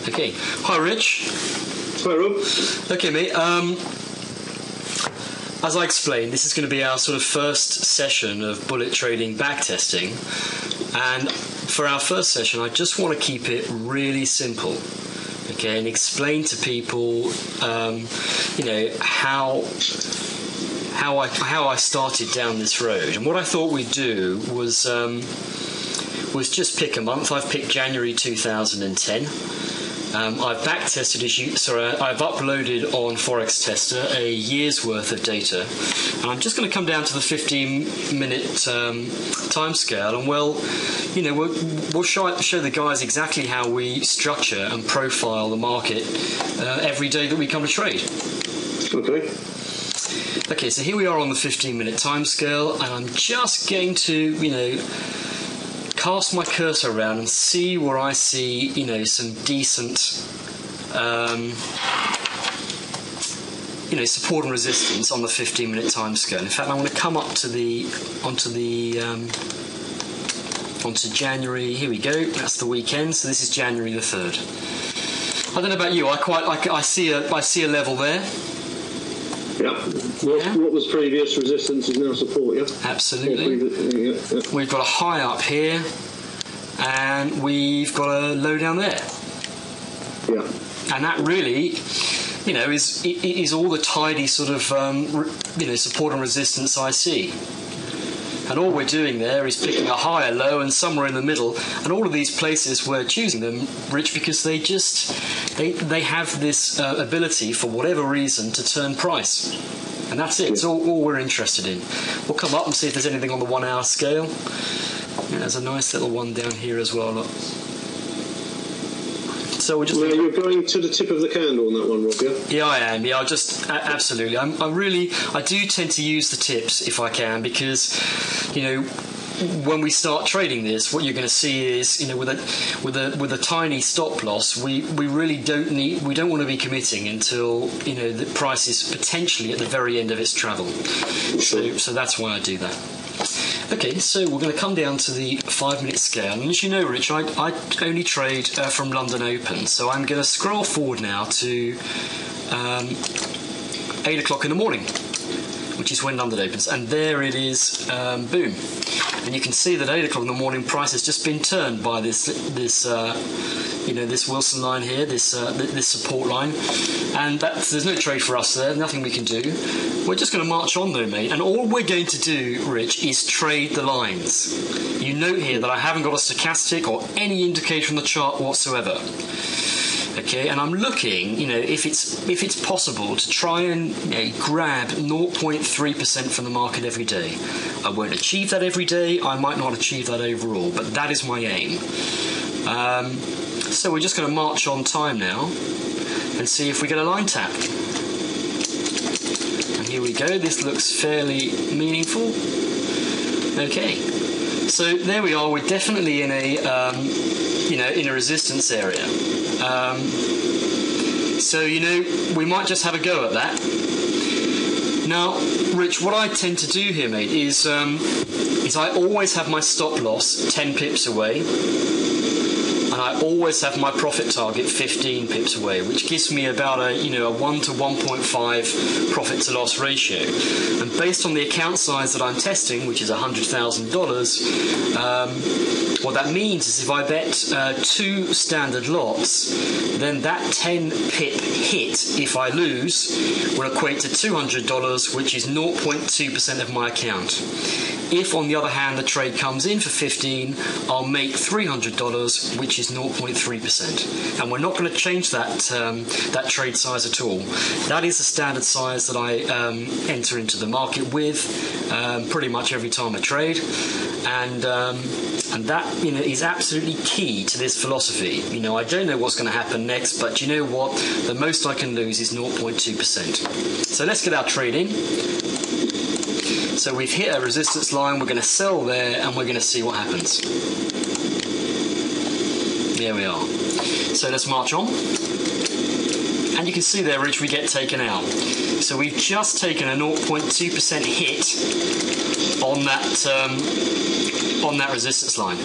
Okay. Hi, Rich. Hi, Rob. Okay, mate. As I explained, this is going to be our sort of first session of bullet trading backtesting. And for our first session, I just want to keep it really simple. Okay, and explain to people, how I started down this road. And what I thought we'd do was just pick a month. I've picked January 2010. I've backtested I've uploaded on Forex Tester a year's worth of data, and I'm just going to come down to the 15-minute time scale, and we'll show the guys exactly how we structure and profile the market every day that we come to trade. Okay, so here we are on the 15-minute time scale, and I'm just going to, cast my cursor around and see where I see, some decent, support and resistance on the 15-minute time scale. In fact, I'm going to come up to onto January. Here we go. That's the weekend. So this is January the 3rd. I don't know about you. I see a level there. Yeah. What was previous resistance is now support, yeah? Absolutely. We've got a high up here, and we've got a low down there. Yeah. And that really, is all the tidy sort of, support and resistance I see. And all we're doing there is picking a high, a low, and somewhere in the middle. And all of these places, we're choosing them, Rich, because they have this ability, for whatever reason, to turn price. And that's it. It's all we're interested in. We'll come up and see if there's anything on the 1 hour scale. Yeah, there's a nice little one down here as well. Look. So we're just. Well, you're going to the tip of the candle on that one, Rob, yeah? Yeah, I am. Yeah, absolutely. I do tend to use the tips if I can, because, when we start trading this, what you're going to see is, with a tiny stop loss, we really don't want to be committing until the price is potentially at the very end of its travel. So that's why I do that. Okay, so we're going to come down to the 5-minute scale, and as you know, Rich, I only trade from London Open, so I'm going to scroll forward now to 8 o'clock in the morning, which is when London opens, and there it is, boom. And you can see that 8 o'clock in the morning price has just been turned by this Wilson line here, this support line, and there's no trade for us there, nothing we can do. We're just going to march on though, mate, and all we're going to do, Rich, is trade the lines. You note here that I haven't got a stochastic or any indicator on the chart whatsoever. Okay, and I'm looking, if it's possible to try and grab 0.3% from the market every day. I won't achieve that every day. I might not achieve that overall, but that is my aim. So we're just going to march on time now and see if we get a line tap. And here we go. This looks fairly meaningful. Okay, so there we are. We're definitely in a in a resistance area. So we might just have a go at that. Now, Rich, what I tend to do here, mate, is I always have my stop loss 10 pips away, and I always have my profit target 15 pips away, which gives me about a 1 to 1.5 profit to loss ratio. And based on the account size that I'm testing, which is $100,000, what that means is if I bet 2 standard lots, then that 10 pip hit, if I lose, will equate to $200, which is 0.2% of my account. If, on the other hand, the trade comes in for 15, I'll make $300, which is 0.3%. And we're not going to change that trade size at all. That is the standard size that I enter into the market with pretty much every time I trade. And that is absolutely key to this philosophy. I don't know what's going to happen next, but you know what? The most I can lose is 0.2%. So let's get our trade in. So we've hit a resistance line, we're going to sell there, and we're going to see what happens. There we are. So let's march on. And you can see there, Rich, we get taken out. So we've just taken a 0.2% hit on that resistance line.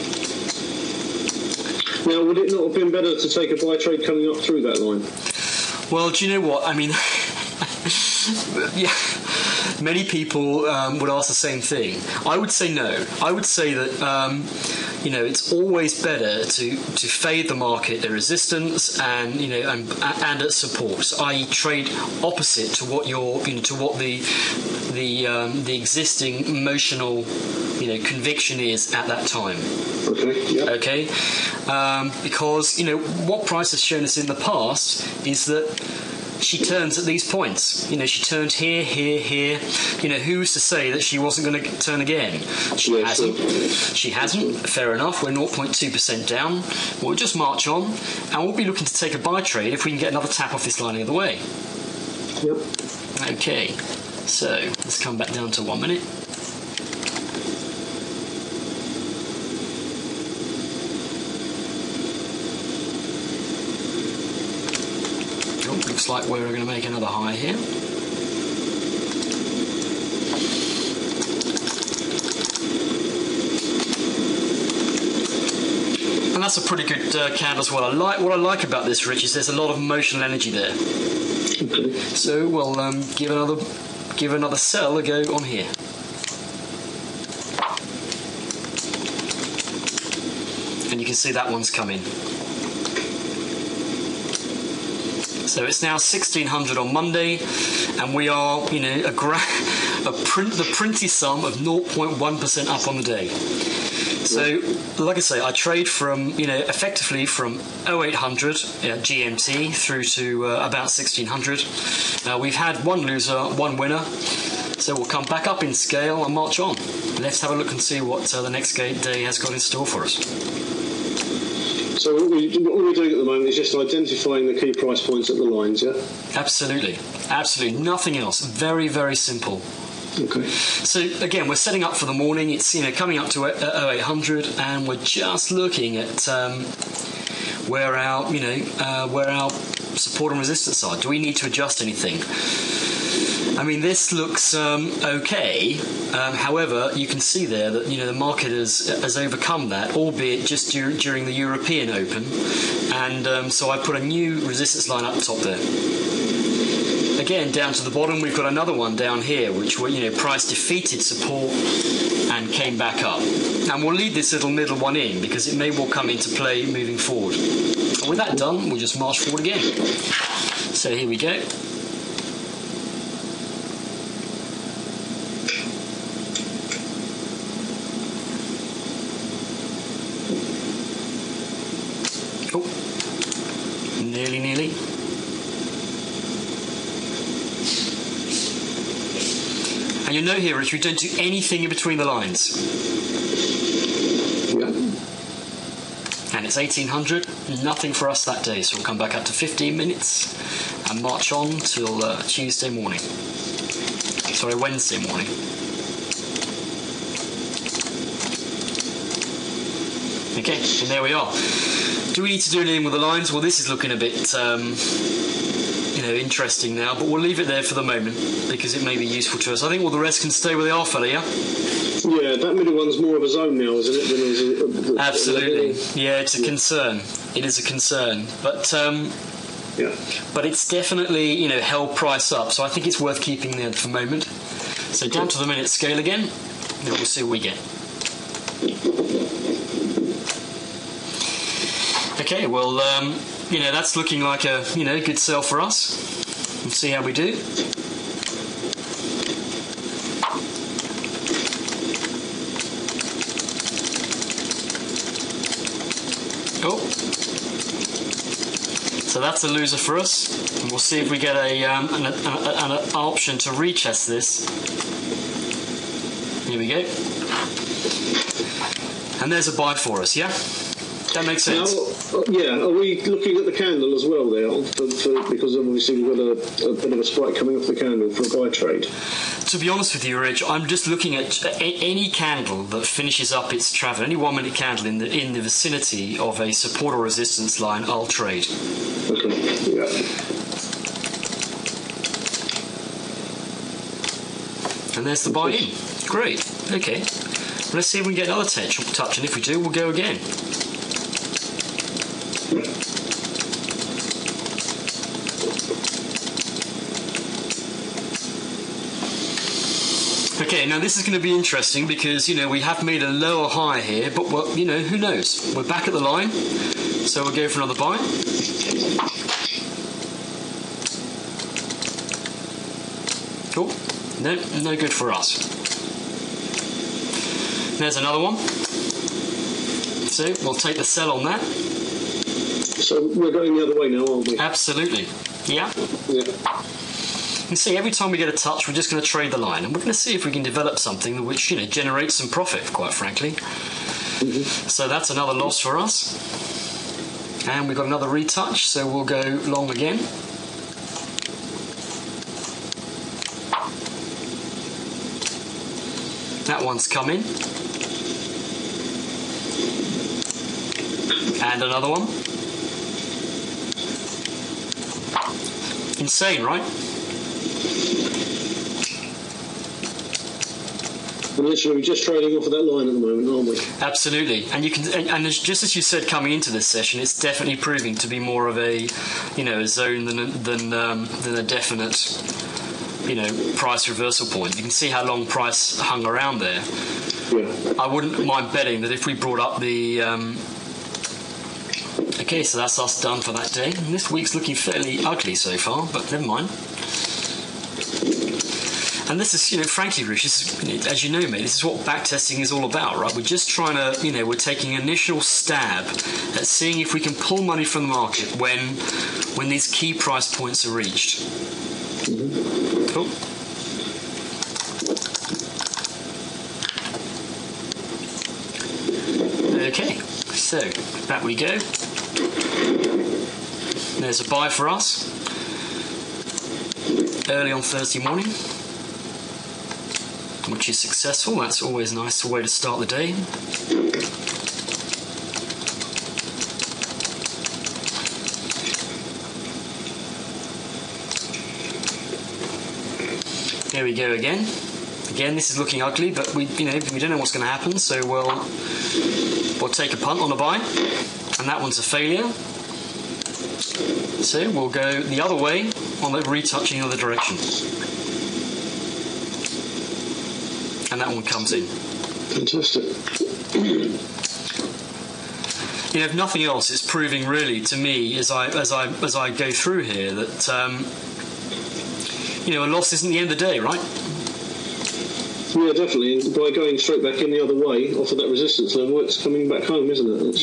Now, would it not have been better to take a buy trade coming up through that line? Well, do you know what? I mean, yeah, many people would ask the same thing. I would say no. I would say that it's always better to fade the market at resistance and and at support, i.e., trade opposite to what the existing emotional conviction is at that time. Okay. Yeah. Okay. Because what price has shown us in the past is that she turns at these points. She turned here, here, here. Who's to say that she wasn't going to turn again? She hasn't. Sure. She hasn't. Fair enough. We're 0.2% down. We'll just march on, and we'll be looking to take a buy trade if we can get another tap off this line the other way. Yep. Okay. So let's come back down to 1 minute. Looks like we're going to make another high here. And that's a pretty good candle as well. What I like about this, Rich, is there's a lot of emotional energy there. Okay. So we'll give another sell a go on here. And you can see that one's coming. So it's now 1600 on Monday, and we are, the printy sum of 0.1% up on the day. So, like I say, I trade from, effectively from 0800 GMT through to about 1600. We've had one loser, one winner. So we'll come back up in scale and march on. Let's have a look and see what the next day has got in store for us. So what we're doing at the moment is just identifying the key price points at the lines, yeah? Absolutely. Nothing else. Very, very simple. Okay. So again, we're setting up for the morning. It's coming up to 0800, and we're just looking at where our support and resistance are. Do we need to adjust anything? I mean, this looks okay. However, you can see there that the market has overcome that, albeit just during the European Open, and so I put a new resistance line up top there. Again, down to the bottom, we've got another one down here, which price defeated support and came back up. And we'll leave this little middle one in because it may well come into play moving forward. And with that done, we'll just march forward again. So here we go. Nearly. And you know here, Rich, we don't do anything in between the lines. Yeah. And it's 1800, nothing for us that day, so we'll come back up to 15 minutes and march on till Wednesday morning. Okay, and there we are. Do we need to do anything with the lines? Well, this is looking a bit, interesting now, but we'll leave it there for the moment because it may be useful to us. I think all the rest can stay where they are, fella, yeah? Yeah, that middle one's more of a zone now, isn't it? Absolutely. Yeah, it's a concern. It is a concern. But yeah. But it's definitely, held price up, so I think it's worth keeping there for the moment. So down to the minute scale again, and we'll see what we get. Okay, well, that's looking like a, good sell for us. We'll see how we do. Oh. So that's a loser for us. And we'll see if we get an option to retest this. Here we go. And there's a buy for us, yeah? That makes sense. Yeah, are we looking at the candle as well there? Because obviously we've got a bit of a spike coming off the candle for a buy trade. To be honest with you, Rich, I'm just looking at any candle that finishes up its travel, any 1 minute candle in the vicinity of a support or resistance line, I'll trade. Okay, yeah. And there's the buy in. Great. Okay. Let's see if we can get another touch, and if we do, we'll go again. Okay, now this is going to be interesting because, we have made a lower high here, but, well, who knows? We're back at the line, so we'll go for another buy. Cool. No good for us. There's another one. So we'll take the sell on that. So we're going the other way now, aren't we? Absolutely. Yeah. Yeah. You see, every time we get a touch, we're just going to trade the line, and we're going to see if we can develop something which, generates some profit, quite frankly. Mm-hmm. So that's another loss for us. And we've got another retouch, so we'll go long again. That one's come in. And another one. Insane, right? And literally, we're just trading off of that line at the moment, aren't we? Absolutely, and just as you said, coming into this session, it's definitely proving to be more of a, a zone than a definite, price reversal point. You can see how long price hung around there. Yeah. I wouldn't mind betting that if we brought up the. Okay, so that's us done for that day. And this week's looking fairly ugly so far, but never mind. And this is, frankly, Rich, as you know, mate, this is what backtesting is all about, right? We're just trying to, we're taking an initial stab at seeing if we can pull money from the market when these key price points are reached. Mm-hmm. Cool. Okay, so back we go. There's a buy for us early on Thursday morning, which is successful. That's always a nice way to start the day. There we go again. Again, this is looking ugly, but we don't know what's going to happen, so we'll take a punt on a buy, and that one's a failure. So we'll go the other way on the retouching the other direction. And that one comes in. Fantastic. If nothing else, it's proving really to me as I go through here that a loss isn't the end of the day, right? Yeah, definitely. By going straight back in the other way off of that resistance level, it's coming back home, isn't it?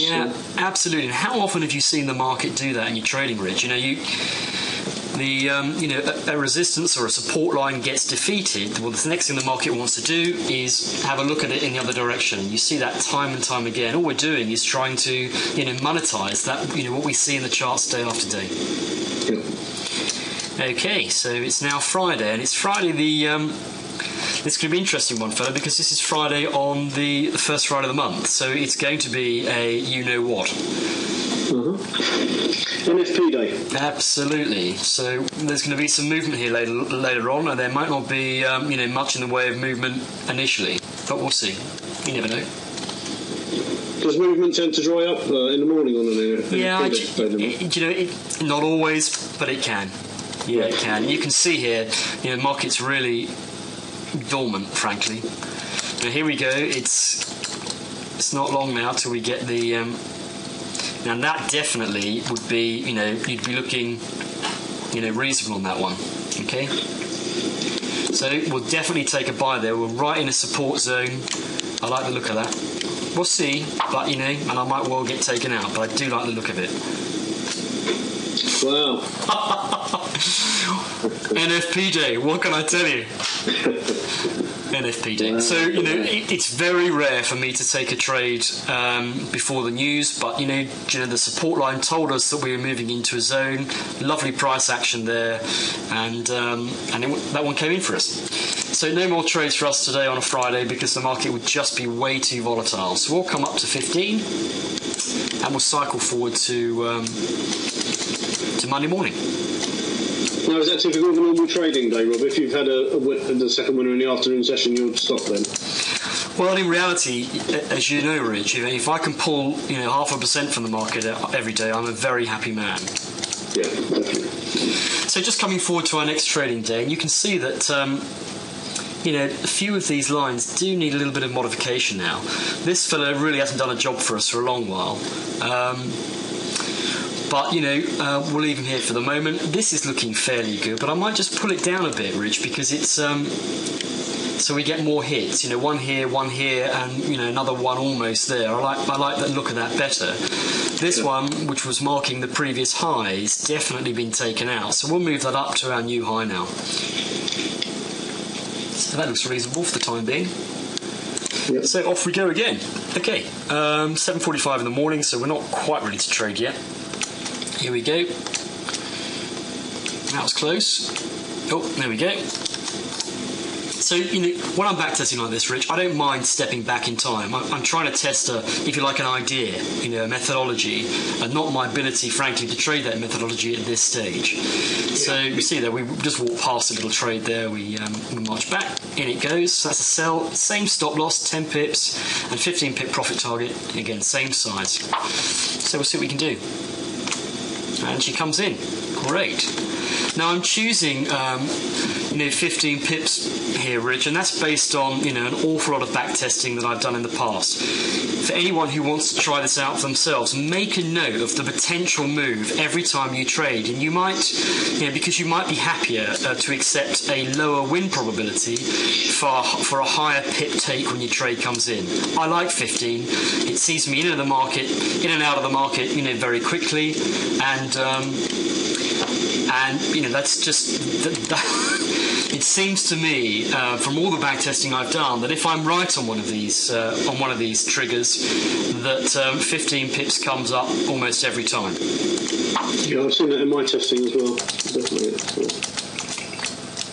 Absolutely. And how often have you seen the market do that in your trading, Rich? A resistance or a support line gets defeated. Well, the next thing the market wants to do is have a look at it in the other direction. You see that time and time again. All we're doing is trying to, monetize that, what we see in the charts day after day. Yeah. Okay, so it's now Friday, and it's Friday this could be an interesting one, fella, because this is Friday on the first Friday of the month, so it's going to be a you-know-what. Mm-hmm. NFP day. Absolutely. So there's going to be some movement here later on, and there might not be much in the way of movement initially, but we'll see. You never know. Does movement tend to dry up in the morning on an NFP day? Not always, but it can. Yeah, it can. You can see here, the market's really dormant, frankly. Now here we go. It's not long now till we get the. Now that definitely would be, you'd be looking, reasonable on that one. Okay. So we'll definitely take a buy there. We're right in a support zone. I like the look of that. We'll see, but and I might well get taken out, but I do like the look of it. Wow. NFP day, what can I tell you? NFP day. So, it's very rare for me to take a trade before the news, but, the support line told us that we were moving into a zone. Lovely price action there, and that one came in for us. So no more trades for us today on a Friday because the market would just be way too volatile. So we'll come up to 15, and we'll cycle forward to Monday morning. Now, is that typical of a normal trading day, Rob? If you've had the second winner in the afternoon session, you'll stop then? Well, in reality, as you know, Rich, if I can pull 0.5% from the market every day, I'm a very happy man. Yeah, definitely. So just coming forward to our next trading day, and you can see that a few of these lines do need a little bit of modification now. This fella really hasn't done a job for us for a long while. But we'll leave him here for the moment. This is looking fairly good, but I might just pull it down a bit, Rich, because it's so we get more hits. One here, and another one almost there. I like the look of that better. This one, which was marking the previous high, is definitely been taken out. So we'll move that up to our new high now. So that looks reasonable for the time being. Yep. So off we go again. Okay, 7:45 in the morning, so we're not quite ready to trade yet. Here we go. That was close. Oh, there we go. So, when I'm backtesting like this, Rich, I don't mind stepping back in time. I'm trying to test if you like, an idea, a methodology, and not my ability, frankly, to trade that methodology at this stage. So, you see there, we just walked past a little trade there. We march back. In it goes. So that's a sell. Same stop loss, 10 pips, and 15 pip profit target. Again, same size. So, we'll see what we can do. And she comes in. Great. Now I'm choosing 15 pips here, Rich, and that's based on an awful lot of back testing that I've done in the past. For anyone who wants to try this out for themselves, make a note of the potential move every time you trade, and you might, because you might be happier to accept a lower win probability for a higher pip take when your trade comes in. I like 15. It sees me in and out of the market, very quickly, and that's just it seems to me from all the back testing I've done that if I'm right on one of these triggers, that 15 pips comes up almost every time. Yeah, I've seen that in my testing as well. Definitely.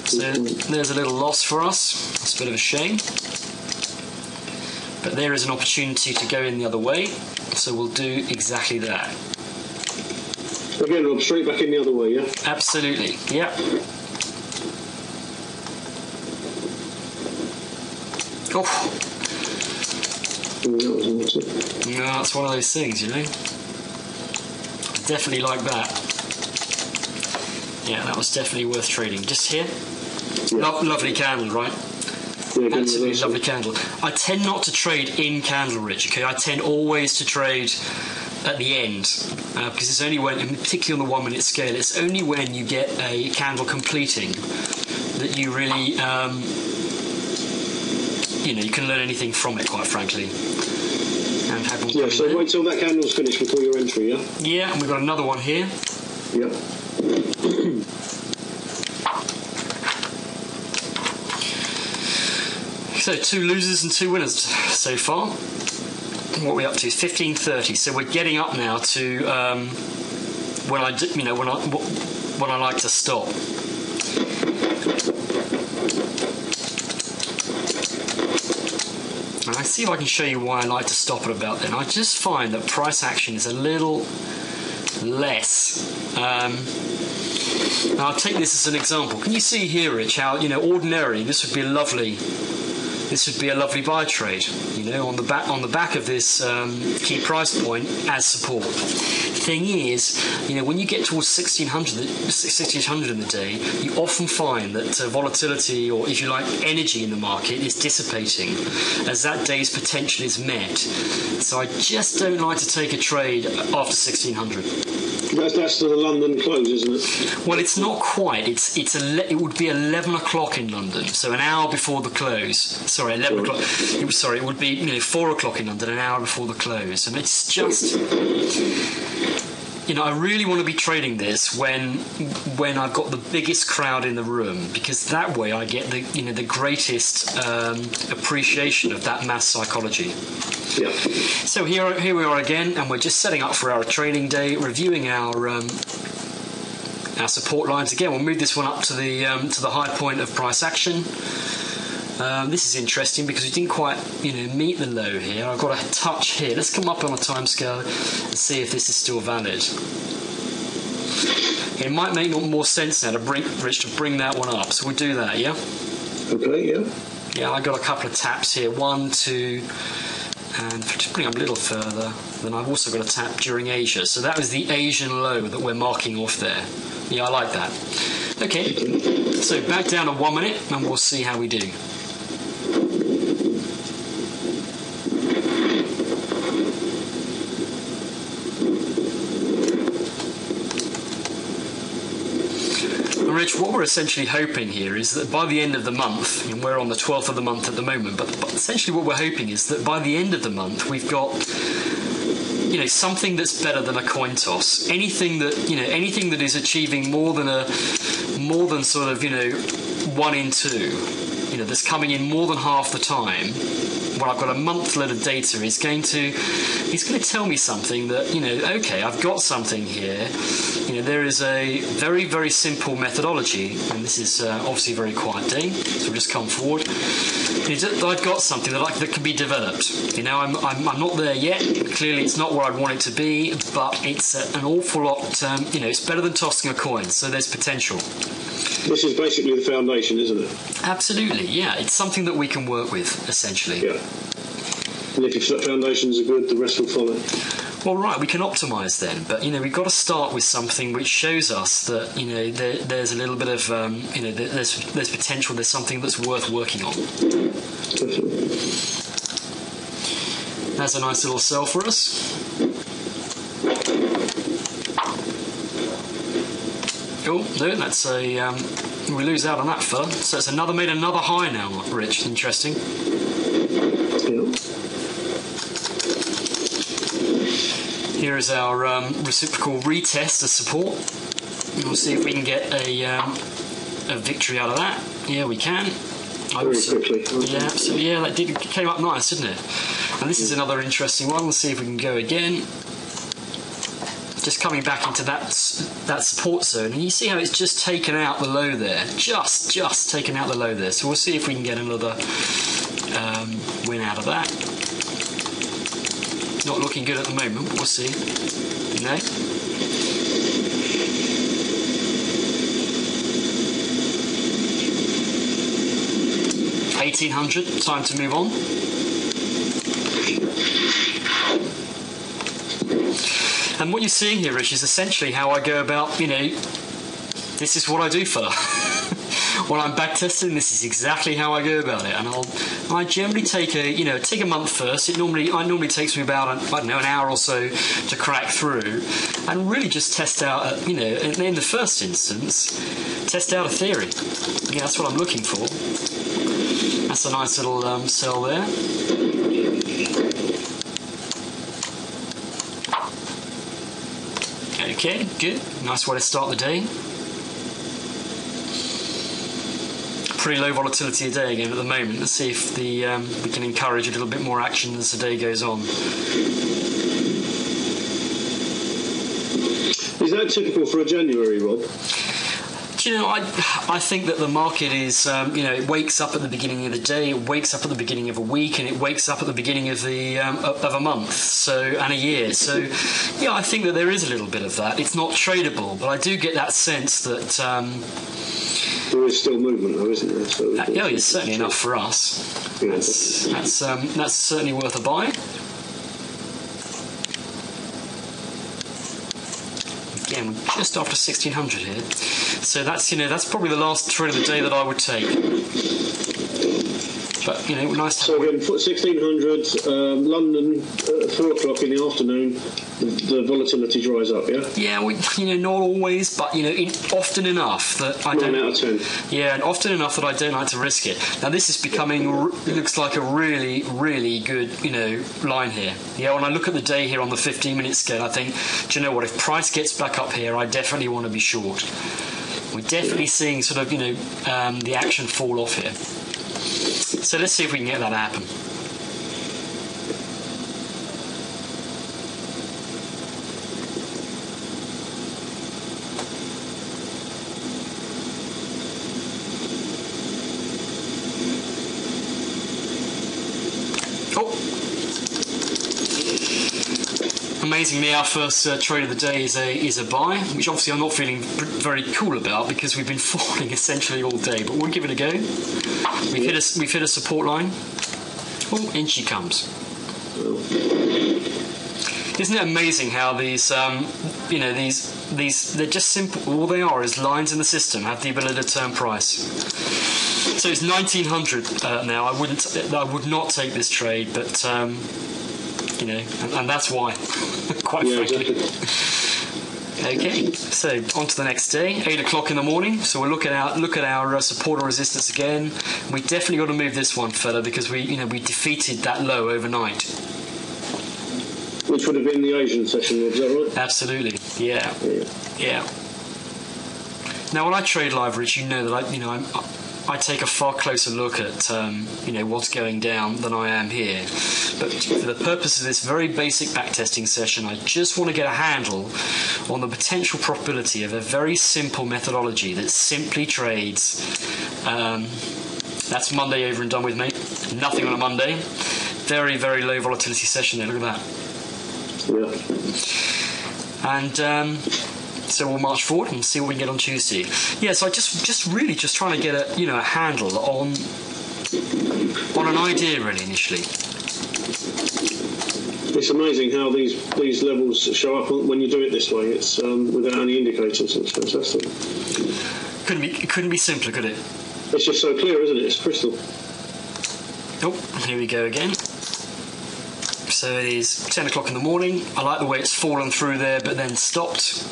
So there's a little loss for us. It's a bit of a shame, but there is an opportunity to go in the other way, so we'll do exactly that. Again, Rob, straight back in the other way, yeah? Absolutely, yeah. Oh. That was awesome. No, it's one of those things, Definitely like that. Yeah, that was definitely worth trading. Just here. Yeah. Lovely candle, right? Yeah, absolutely lovely candle. I tend not to trade in candle, Rich, okay? I tend always to trade at the end, because it's only when, particularly on the 1 minute scale, it's only when you get a candle completing that you really you can learn anything from it, quite frankly. And yeah, so wait till that candle's finished before your entry, yeah? Yeah, and we've got another one here. Yeah. So 2 losers and 2 winners so far. What are we up to? 15:30. So we're getting up now to when I like to stop. And I see if I can show you why I like to stop at about then. I just find that price action is a little less. Now I'll take this as an example. Can you see here, Rich, how ordinarily this would be a lovely buy trade, on the back of this key price point as support. Thing is, when you get towards 1600 in the day, you often find that volatility, or if you like, energy in the market is dissipating as that day's potential is met. So I just don't like to take a trade after 1600. That's to the London close, isn't it? Well, it's not quite. It would be 11 o'clock in London, so an hour before the close. Sorry, 11 o'clock. It would be 4 o'clock in London, an hour before the close, and it's just. I really want to be trading this when I've got the biggest crowd in the room, because that way I get the greatest appreciation of that mass psychology. Yeah. So here we are again, and we're just setting up for our trading day, reviewing our support lines. Again, we'll move this one up to the high point of price action. This is interesting because we didn't quite, meet the low here. I've got a touch here. Let's come up on a timescale and see if this is still valid. It might make more sense now to bring that one up. So we'll do that, yeah? Okay, yeah. Yeah, I got a couple of taps here. 1, 2, and to bring them a little further, then I've also got a tap during Asia. So that was the Asian low that we're marking off there. Yeah, I like that. Okay, so back down to 1 minute, and we'll see how we do. Rich, what we're essentially hoping here is that by the end of the month, and we're on the 12th of the month at the moment, but essentially what we're hoping is that by the end of the month we've got, you know, something that's better than a coin toss. Anything that is achieving more than sort of, you know, 1 in 2, you know, that's coming in more than half the time. When I've got a month load of data, he's going to tell me something that, you know, okay, I've got something here. You know, there is a very, very simple methodology, and this is obviously a very quiet day, so we'll just come forward. I've got something that can be developed. You know, I'm not there yet. Clearly, it's not where I want it to be, but it's an awful lot. You know, it's better than tossing a coin, so there's potential. This is basically the foundation, isn't it? Absolutely, yeah. It's something that we can work with, essentially. Yeah. And if your foundations are good, the rest will follow. Well, right, we can optimise then, but, you know, we've got to start with something which shows us that, you know, there's a little bit of, you know, there's potential, there's something that's worth working on. Definitely. That's a nice little sell for us. Oh, no, that's a... we lose out on that fella. So it's made another high now, Rich. Interesting. Yeah. Here is our reciprocal retest as support. We'll see if we can get a victory out of that. Yeah, we can. Very quickly. Yeah, absolutely. Yeah, that came up nice, didn't it? And this is another interesting one. We'll see if we can go again. Just coming back into that support zone, and you see how it's just taken out the low there, just taken out the low there. So we'll see if we can get another win out of that. Not looking good at the moment, but we'll see. No. $1,800. Time to move on. And what you're seeing here, Rich, is essentially how I go about, you know, this is what I do, fella. When I'm backtesting, this is exactly how I go about it. And I generally take a month first. It normally takes me about, an hour or so to crack through, and really just test out, you know, in the first instance, test out a theory. Yeah, that's what I'm looking for. That's a nice little sell there. Okay, good. Nice way to start the day. Pretty low volatility a day again at the moment. Let's see if we can encourage a little bit more action as the day goes on. Is that typical for a January, Rob? Do you know, I think that the market is, you know, it wakes up at the beginning of the day, it wakes up at the beginning of a week, and it wakes up at the beginning of a month, and a year. So, yeah, I think that there is a little bit of that. It's not tradable, but I do get that sense that there is still movement, though, isn't there? So yeah, it's certainly enough for us. Yeah, that's certainly worth a buy. Again, we're just after 1,600 here, so that's probably the last trade of the day that I would take. But, you know, nice to so again, 1,600, London, 4 o'clock in the afternoon, the volatility dries up, yeah? Yeah, not always, but, you know, often enough that I don't... 9 out of 10. Yeah, and often enough that I don't like to risk it. Now, this is becoming, it looks like a really, really good, you know, line here. Yeah, when I look at the day here on the 15-minute scale, I think, do you know what, if price gets back up here, I definitely want to be short. We're definitely seeing sort of, you know, the action fall off here. So let's see if we can get that to happen. amazingly, our first trade of the day is a buy, which obviously I'm not feeling very cool about because we've been falling essentially all day. But we'll give it a go. We've hit a support line. Oh, in she comes. Isn't it amazing how these, these they're just simple. All they are is lines in the system have the ability to turn price. So it's 1900 now. I would not take this trade, but and that's why. Quite frankly. Exactly. Okay, so on to the next day, 8 o'clock in the morning. So we'll look at our support or resistance again. We definitely got to move this one, fella, because we defeated that low overnight. Which would have been the Asian session, is that right? Absolutely, yeah. Now, when I trade live, Rich, you know that I take a far closer look at what's going down than I am here. But for the purpose of this very basic backtesting session, I just want to get a handle on the potential probability of a very simple methodology that simply trades. That's Monday over and done with, mate. Nothing on a Monday. Very, very low volatility session there. Look at that. Yeah. And so we'll march forward and see what we can get on Tuesday. Yeah, so I just really trying to get a handle on an idea really initially. It's amazing how these levels show up when you do it this way. It's without any indicators. It's fantastic. Couldn't be simpler, could it? It's just so clear, isn't it? It's crystal. Oh, here we go again. So it is 10 o'clock in the morning. I like the way it's fallen through there, but then stopped.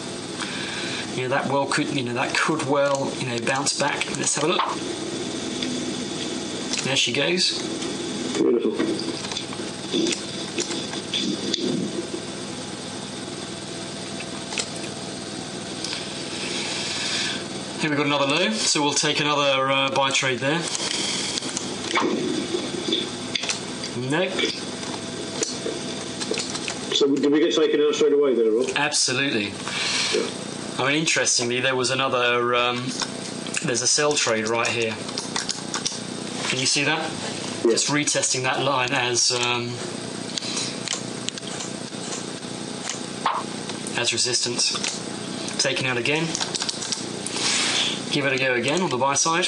That could well bounce back. Let's have a look. There she goes. Beautiful. Here we've got another low, so we'll take another buy trade there. No. So did we get taken out straight away there, Rob? Absolutely. Yeah. I mean, interestingly, there was another. There's a sell trade right here. Can you see that? Yeah. Just retesting that line as resistance. Taking out again. Give it a go again on the buy side.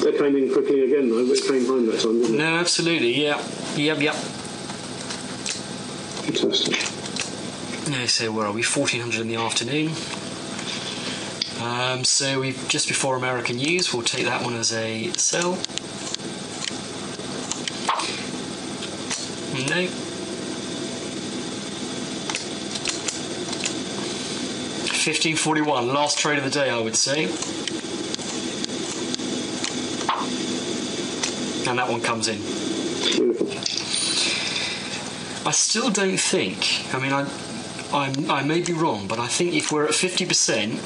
They came in quickly again, though. They came home that time, didn't they? No, absolutely. Yeah. Yep. Fantastic. No, so where are we? 1400 in the afternoon. So we've just before American news. We'll take that one as a sell. No. 1541, last trade of the day, I would say. And that one comes in. Beautiful. I still don't think. I mean, I may be wrong, but I think if we're at 50%,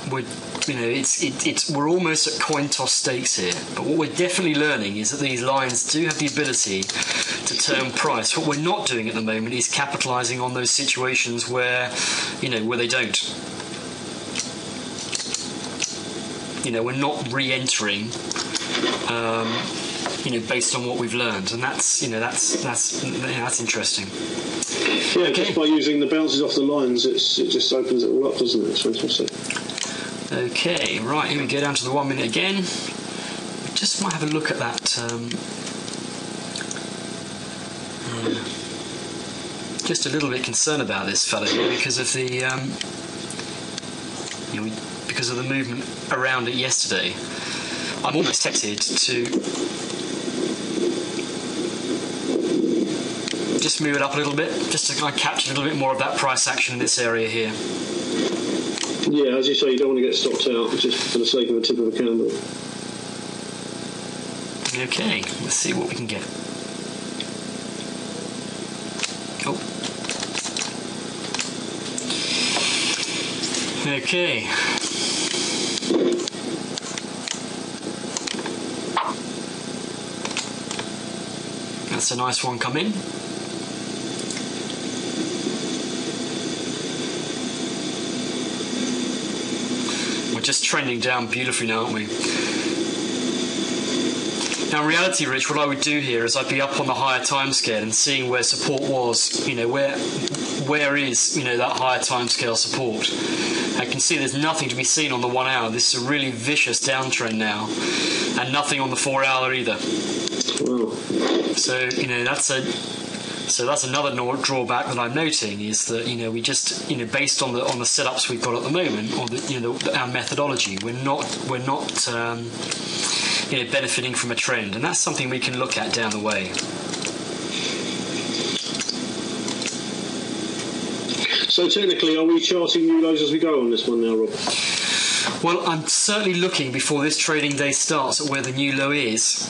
we're almost at coin toss stakes here. But what we're definitely learning is that these lines do have the ability to turn price. What we're not doing at the moment is capitalising on those situations where they don't. We're not re-entering. Based on what we've learned, and that's interesting. Yeah, okay. Just by using the bounces off the lines, it just opens it all up, doesn't it? It's fantastic. Okay, right, here we go down to the 1 minute again. We just might have a look at that. Just a little bit concerned about this fella here because of the because of the movement around it yesterday. I'm almost tempted to just move it up a little bit, just to kind of capture a little bit more of that price action in this area here. Yeah, as you say, you don't want to get stopped out just for the sake of the tip of a candle. Okay, let's see what we can get. Oh. Okay. That's a nice one come in. We're just trending down beautifully now, aren't we? Now, in reality, Rich, what I would do here is I'd be up on the higher timescale and seeing where support was. Where is that higher timescale support? I can see there's nothing to be seen on the 1 hour. This is a really vicious downtrend now, and nothing on the 4 hour either. Wow. So that's another drawback that I'm noting is that we just based on the setups we've got at the moment, or our methodology, we're not benefiting from a trend, and that's something we can look at down the way. So technically, are we charting new lows as we go on this one now, Rob? Well, I'm certainly looking before this trading day starts at where the new low is.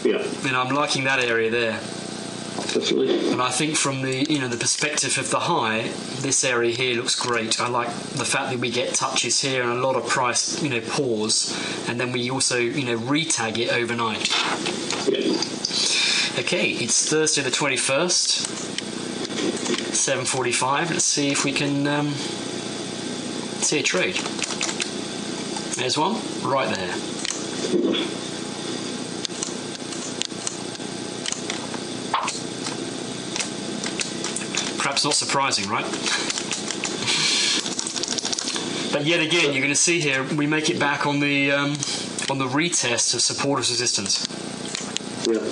Yeah. And I'm liking that area there. Definitely. And I think from the the perspective of the high, this area here looks great. I like the fact that we get touches here and a lot of price pause, and then we also retag it overnight. Yeah. Okay, it's Thursday the 21st, 7:45. Let's see if we can see a trade. There's one right there. Perhaps not surprising, right? But yet again, you're going to see here we make it back on the retest of supporters resistance. Yeah.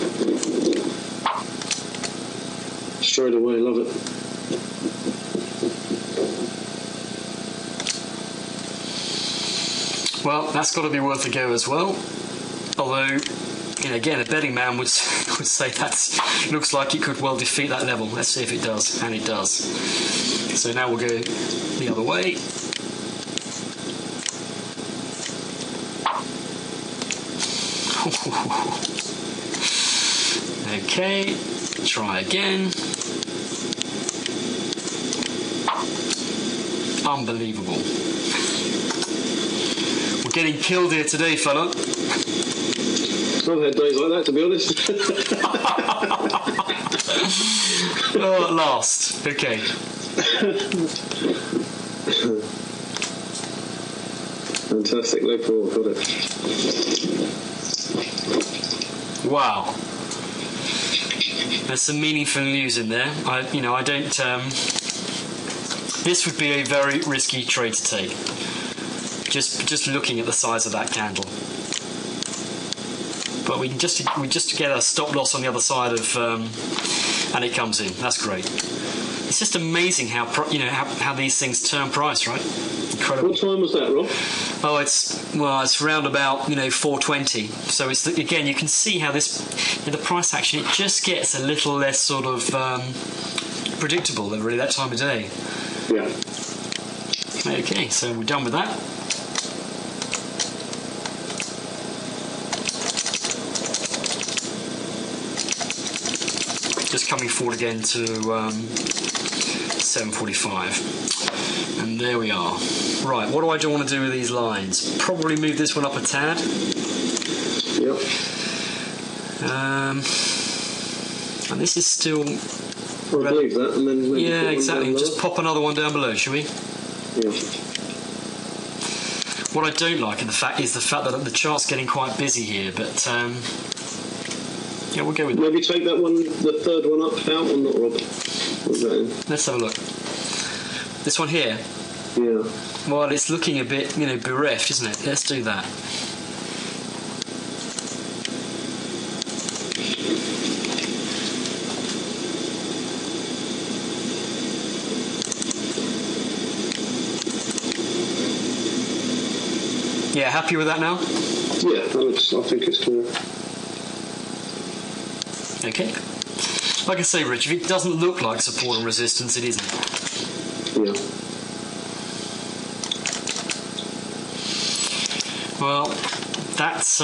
Straight away, love it. Well, that's got to be worth a go as well. Although, again, a betting man would say that looks like it could well defeat that level. Let's see if it does, and it does. So now we'll go the other way. Okay, try again. Unbelievable. We're getting killed here today, fella. I've had days like that, to be honest. Oh, at last. Okay. Fantastic. Leg forward, got it. Wow. There's some meaningful news in there. I don't. This would be a very risky trade to take. Just looking at the size of that candle. But we just get a stop loss on the other side of, and it comes in. That's great. It's just amazing how these things turn price, right? Incredible. What time was that, Rob? Oh, it's round about 4:20. So it's again, you can see how this the price action, it just gets a little less sort of predictable than really that time of day. Yeah. Okay, so we're done with that. Just coming forward again to 7:45, and there we are. Right, what do I want to do with these lines? Probably move this one up a tad. Yep. And this is still. I'll leave that, and then maybe exactly. Just pop another one down below, shall we? Yeah. What I don't like is the fact that the chart's getting quite busy here, but. Yeah, we'll go with maybe take that one, the third one up out, or not, Rob? What's that in? Let's have a look. This one here? Yeah. Well, it's looking a bit, bereft, isn't it? Let's do that. Yeah, happy with that now? Yeah, I think it's clear. Okay. Like I say, Rich, if it doesn't look like support and resistance, it isn't. Yeah. Well, that's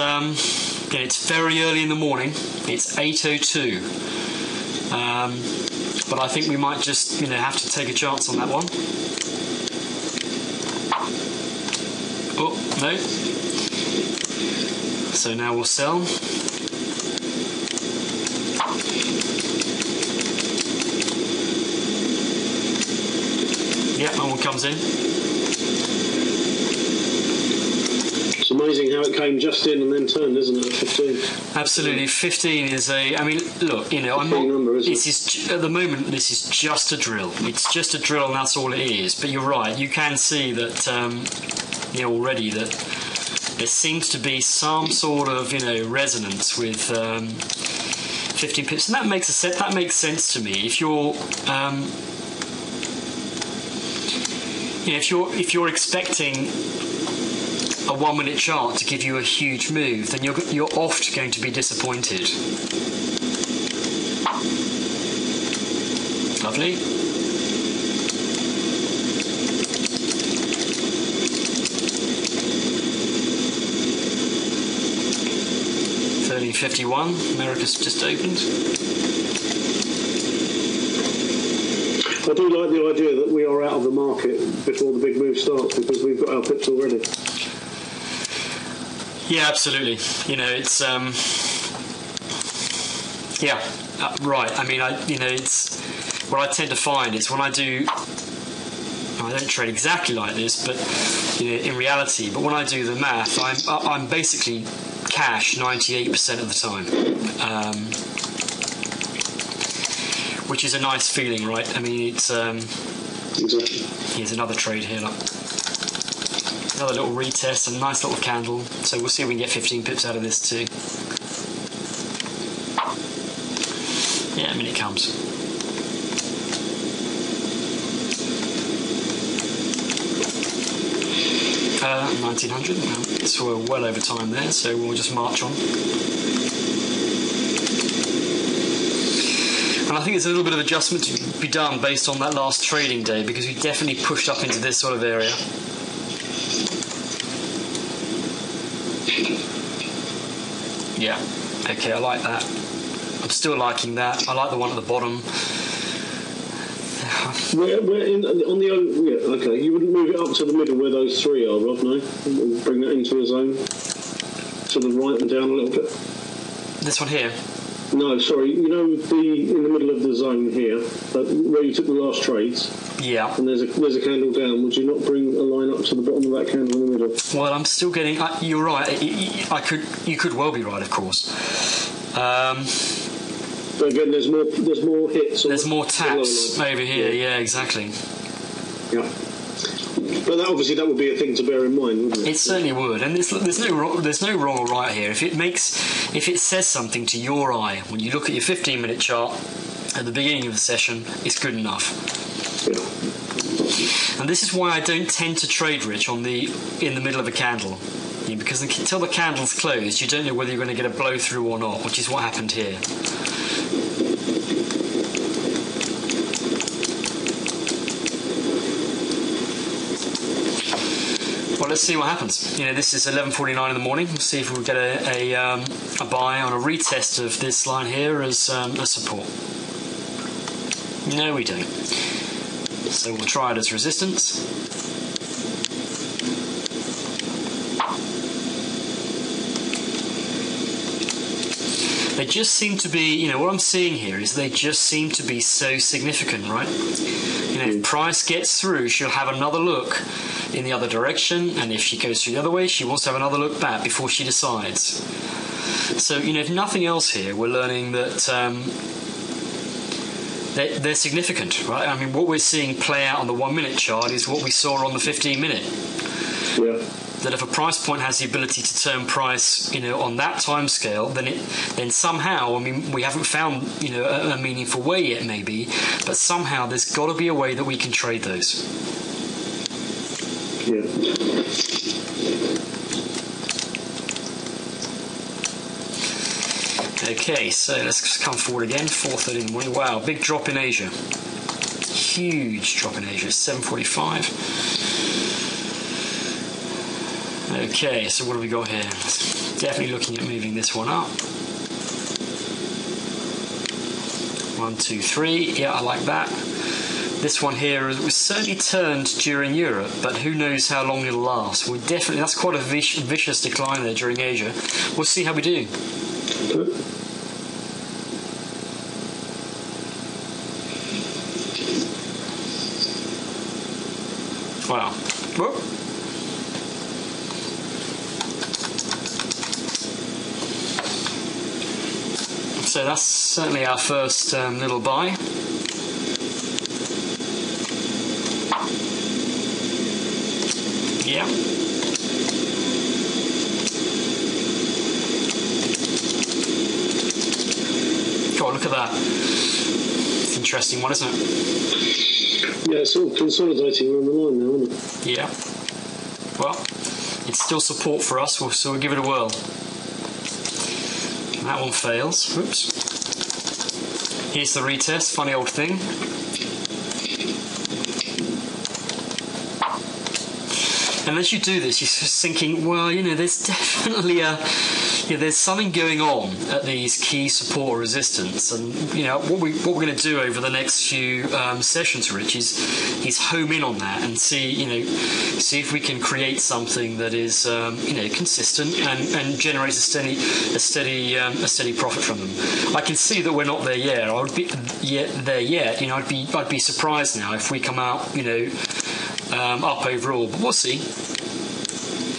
it's very early in the morning. It's 8:02. But I think we might just have to take a chance on that one. Oh no. So now we'll sell. Yep, that one comes in. It's amazing amazing how it came just in and then turned, isn't it? At 15. Absolutely, 15 is a. I mean, look, you know, I'm not. Number, this is at the moment. This is just a drill. It's just a drill, and that's all it is. But you're right. You can see that, you know, already that there seems to be some sort of, you know, resonance with 15 pips, and that makes sense to me. If you're you know, if you're expecting a 1 minute chart to give you a huge move, then you're oft going to be disappointed. Lovely. $13.51. America's just opened. I do like the idea that we are out of the market before the big move starts because we've got our pips already. Yeah, absolutely. You know, it's yeah, right. I mean, it's what I tend to find is when I do. I don't trade exactly like this, but you know, in reality. But when I do the math, I'm basically cash 98% of the time. Which is a nice feeling, right? I mean, it's Exactly. Here's another trade here, look. Another little retest, a nice little candle. So we'll see if we can get 15 pips out of this too. Yeah, I mean, it comes. $1900. So we're well over time there, so we'll just march on. And I think there's a little bit of adjustment to be done based on that last trading day, because we definitely pushed up into this sort of area. Yeah, okay, I like that. I'm still liking that. I like the one at the bottom. We're on the yeah, okay. You wouldn't move it up to the middle where those three are, Rob, no? Bring that into a zone. To the right and down a little bit. This one here? No, sorry. You know, in the middle of the zone here, where you took the last trades. Yeah. And there's a candle down. Would you not bring a line up to the bottom of that candle in the middle? Well, I'm still getting. You're right. You could well be right, of course. But again, there's more hits. There's more taps over here. Yeah, exactly. Yeah. But that would be a thing to bear in mind, wouldn't it? It certainly would, and there's no wrong or right here. If it says something to your eye when you look at your 15-minute chart at the beginning of the session, it's good enough. Yeah. And this is why I don't tend to trade, Rich, in the middle of a candle, because until the candle's closed, you don't know whether you're going to get a blow through or not, which is what happened here. Well, let's see what happens. You know, this is 11:49 in the morning. We'll see if we'll get a buy on a retest of this line here as a support. No, we don't. So we'll try it as resistance. They just seem to be, you know, what I'm seeing here is they just seem to be so significant, right? You know, if price gets through, she'll have another look in the other direction, and if she goes through the other way, she wants to have another look back before she decides. So, you know, if nothing else here, we're learning that they're significant, right? I mean, what we're seeing play out on the 1 minute chart is what we saw on the 15 minute. Yeah. That if a price point has the ability to turn price, you know, on that time scale, then somehow, I mean, we haven't found, you know, a meaningful way yet, maybe, but somehow there's got to be a way that we can trade those. Yeah. Okay, so let's just come forward again. 4:30 in the morning. Wow, big drop in Asia. Huge drop in Asia. 7:45. Okay, so what have we got here? Definitely looking at moving this one up. 1, 2, 3. Yeah, I like that. This one here was certainly turned during Europe, but who knows how long it'll last. That's quite a vicious decline there during Asia. We'll see how we do. Wow. Whoop. So that's certainly our first little buy. Yeah. God, look at that. It's an interesting one, isn't it? Yeah, it's all consolidating around the line now, isn't it? Yeah. Well, it's still support for us, so we'll give it a whirl. That one fails. Oops. Here's the retest. Funny old thing. And as you do this, you're just thinking, well, there's definitely there's something going on at these key support resistance, and what we're going to do over the next few sessions, Rich, is home in on that and see if we can create something that is consistent and generates a steady profit from them. I can see that we're not there yet. I'd be surprised now if we come out up overall, but we'll see.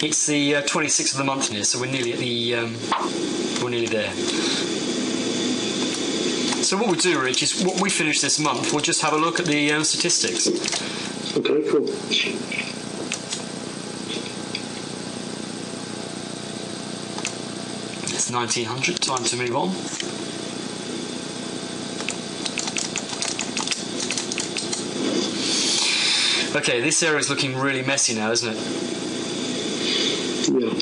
It's the 26th of the month now, so we're nearly at we're nearly there. So what we'll do, Rich, is when we finish this month, we'll just have a look at the statistics. Okay, cool. It's 1900. Time to move on. Okay, this area is looking really messy now, isn't it? Yeah.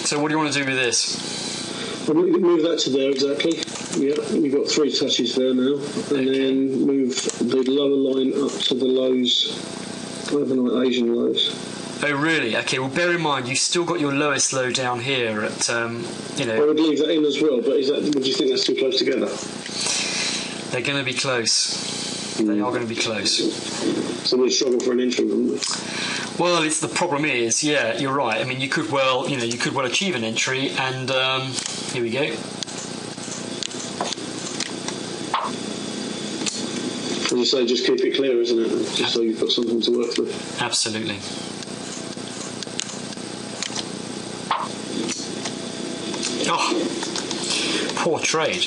So what do you want to do with this? I'm going to move that to there, exactly. Yeah, you've got 3 touches there now. And then move the lower line up to the lows, overnight Asian lows. Oh, really? Okay, well, bear in mind, you've still got your lowest low down here at, I would leave that in as well, but would you think that's too close together? They're going to be close. They are going to be close. So we struggle for an entry, wouldn't we? Well, the problem is, yeah, you're right. I mean, you could well achieve an entry, and here we go. As you say, just keep it clear, isn't it? Just so you've got something to work with. Absolutely. Oh, poor trade.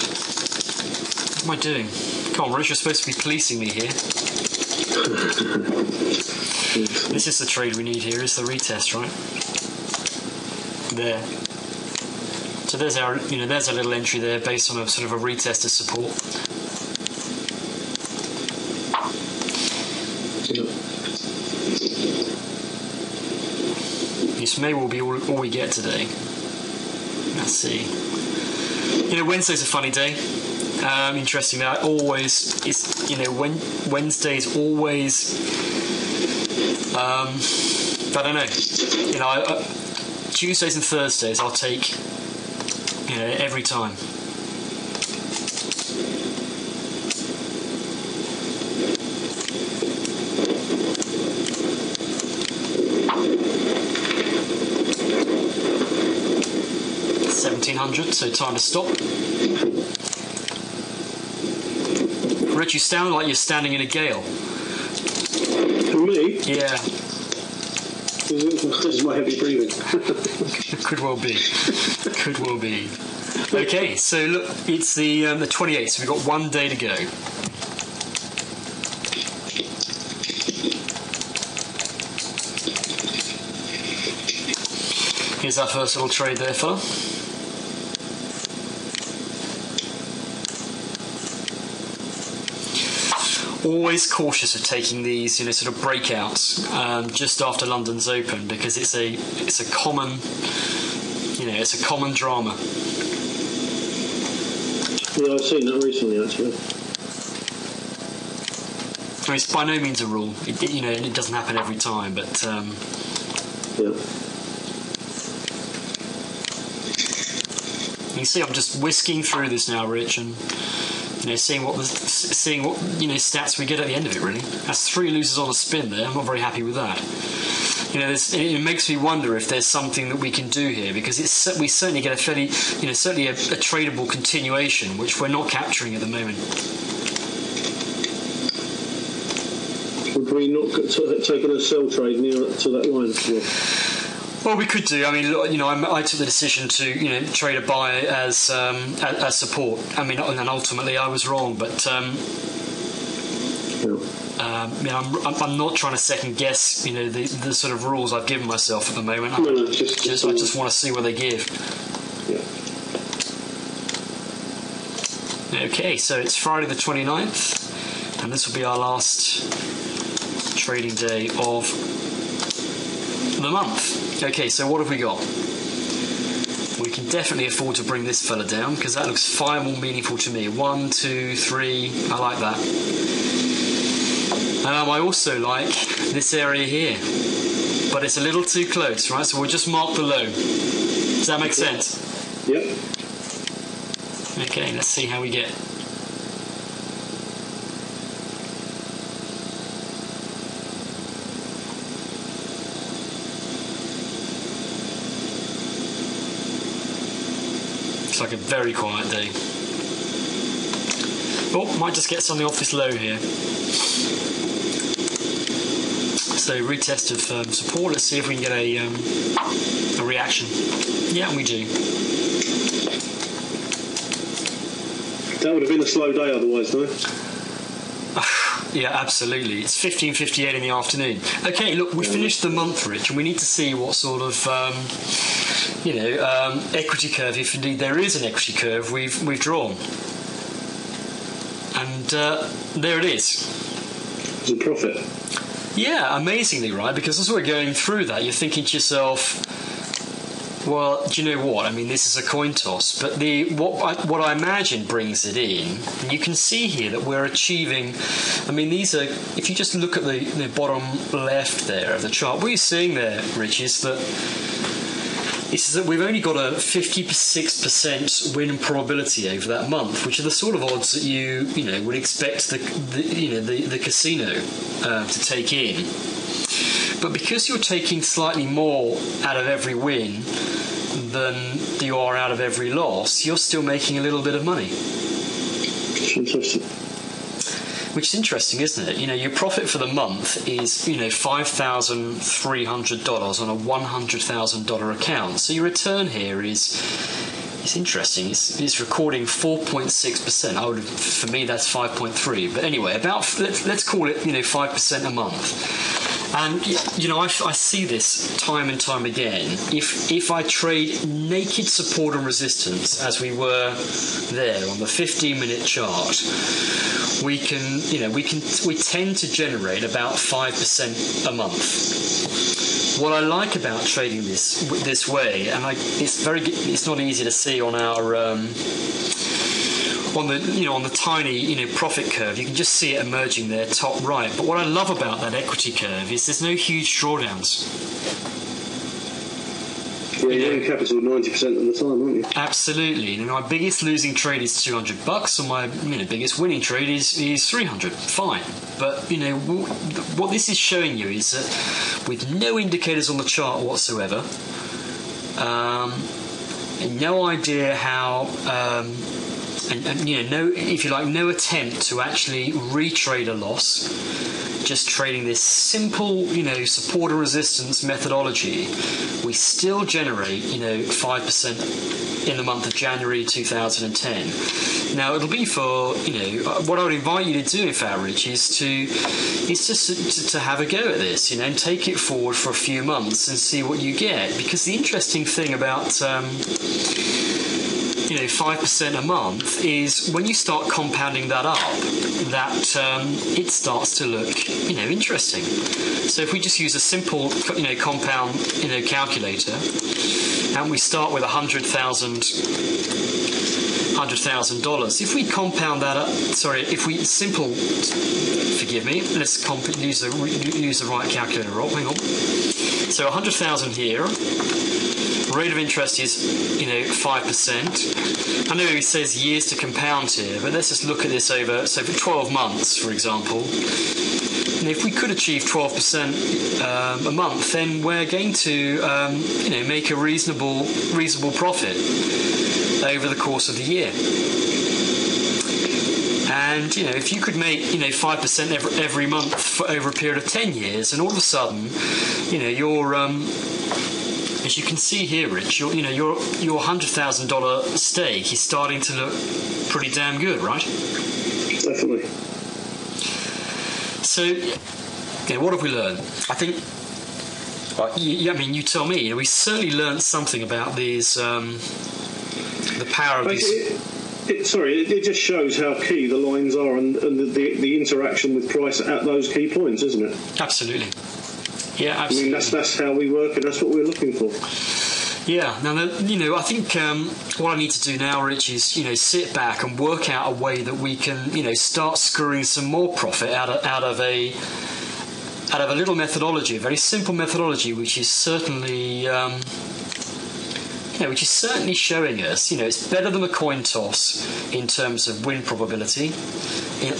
What am I doing? Come on, Rich, you're supposed to be policing me here. This is the trade we need here, is the retest, right? There. So there's our little entry there based on a sort of a retest as support. This may well be all we get today. Let's see. Wednesday's a funny day. Interesting. That always is. Wednesday's always. I don't know. Tuesdays and Thursdays I'll take. Every time. $1,700. So time to stop. Rich, you sound like you're standing in a gale. For me? Yeah. This is my heavy breathing. Could well be. Could well be. Okay, so look, it's the 28th, so we've got 1 day to go. Here's our first little trade there, fella. Always cautious of taking these, sort of breakouts just after London's open, because it's a common, it's a common drama. Yeah, I've seen that recently, actually. I mean, it's by no means a rule. It doesn't happen every time, but yeah. You see, I'm just whisking through this now, Rich, and seeing what stats we get at the end of it. Really, that's 3 losers on a spin there. I'm not very happy with that. It makes me wonder if there's something that we can do here, because we certainly get a fairly, certainly a tradable continuation, which we're not capturing at the moment. Would we not taken a sell trade near to that line? Well, we could do. I mean, you know, I took the decision to, you know, trade a buy as support. I mean, and ultimately I was wrong, but you know, I'm not trying to second guess, you know, the sort of rules I've given myself at the moment. I just want to see what they give. Yeah. Okay, so it's Friday the 29th, and this will be our last trading day of the month. Okay, so what have we got? We can definitely afford to bring this fella down because that looks far more meaningful to me. 1, 2, 3, I like that. I also like this area here, but it's a little too close, right? So we'll just mark the low. Does that make sense? Yep. Okay, let's see how we get. It's like a very quiet day. Oh, might just get something off this low here. So retest of support. Let's see if we can get a reaction. Yeah, we do. That would have been a slow day otherwise, though. Yeah, absolutely. It's 15:58 in the afternoon. Okay, look, we finished the month, Rich, and we need to see what sort of equity curve, if indeed there is an equity curve, we've drawn. And there it is. It's a profit. Yeah, amazingly, right? Because as we're going through that, you're thinking to yourself, well, do you know what? I mean, this is a coin toss, but what I imagine brings it in, and you can see here that we're achieving. I mean, these are. If you just look at the bottom left there of the chart, what you're seeing there, Rich, is that we've only got a 56% win probability over that month, which are the sort of odds that you would expect the casino to take in. But because you're taking slightly more out of every win than you are out of every loss, you're still making a little bit of money. Fantastic. Which is interesting, isn't it? You know, your profit for the month is, $5,300 on a $100,000 account. So your return here is interesting. It's recording 4.6%. For me, that's 5.3. But anyway, let's call it 5% a month. And I see this time and time again. If I trade naked support and resistance as we were there on the 15-minute chart, we tend to generate about 5% a month. What I like about trading this way, and it's not easy to see on our on the tiny profit curve. You can just see it emerging there top right. But what I love about that equity curve is there's no huge drawdowns. Yeah, you're in capital 90% of the time, aren't you? Absolutely. My biggest losing trade is $200, and my biggest winning trade is $300. Fine. But what this is showing you is that with no indicators on the chart whatsoever, and no idea how. No attempt to actually retrade a loss, just trading this simple, support and resistance methodology, we still generate, 5% in the month of January 2010. Now it'll be for, what I would invite you to do, in fact, Rich, is just to have a go at this, and take it forward for a few months and see what you get. Because the interesting thing about 5% a month is when you start compounding that up, that it starts to look, interesting. So if we just use a simple, compound, calculator, and we start with $100,000. If we compound that up, forgive me, let's use the right calculator, Rob. Hang on. So 100,000 here. Rate of interest is, 5%. I know it says years to compound here, but let's just look at this over, so for 12 months, for example. And if we could achieve 12% a month, then we're going to, make a reasonable profit over the course of the year. And if you could make 5% every month for over a period of 10 years, and all of a sudden, as you can see here, Rich, your $100,000 stake is starting to look pretty damn good, right? Definitely. So, what have we learned? I think, you tell me. We certainly learned something about these, the power of these. It just shows how key the lines are and the interaction with price at those key points, isn't it? Absolutely. Yeah, absolutely. I mean, that's how we work, and that's what we're looking for. Yeah. Now, I think what I need to do now, Rich, is sit back and work out a way that we can start screwing some more profit out of a little methodology, a very simple methodology, which is certainly. Which is certainly showing us, it's better than a coin toss in terms of win probability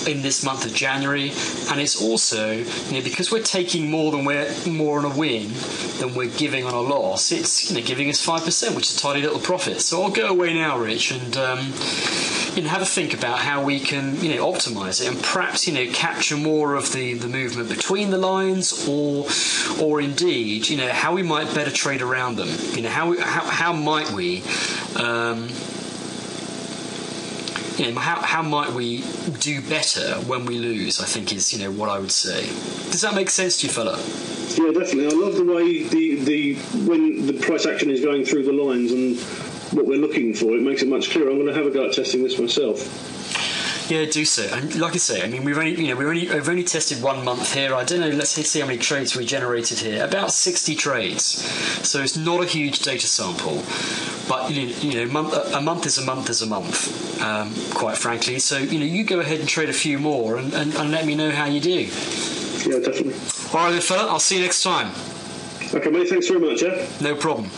in this month of January, and it's also, because we're taking more on a win than we're giving on a loss. It's giving us 5%, which is a tiny little profit. So I'll go away now, Rich, and have a think about how we can optimize it and perhaps capture more of the movement between the lines, or indeed how we might better trade around them. How might we how might we do better when we lose, I think is what I would say. Does that make sense to you, fella? Yeah, definitely. I love the way when the price action is going through the lines and what we're looking for. It makes it much clearer. I'm going to have a go at testing this myself. Yeah, do so. And like I say, we've only tested 1 month here. I don't know. Let's see how many trades we generated here. About 60 trades. So it's not a huge data sample, but a month is a month is a month. Quite frankly. So you go ahead and trade a few more and let me know how you do. Yeah, definitely. All right, then, fella. I'll see you next time. Okay, mate. Thanks very much. Yeah. No problem.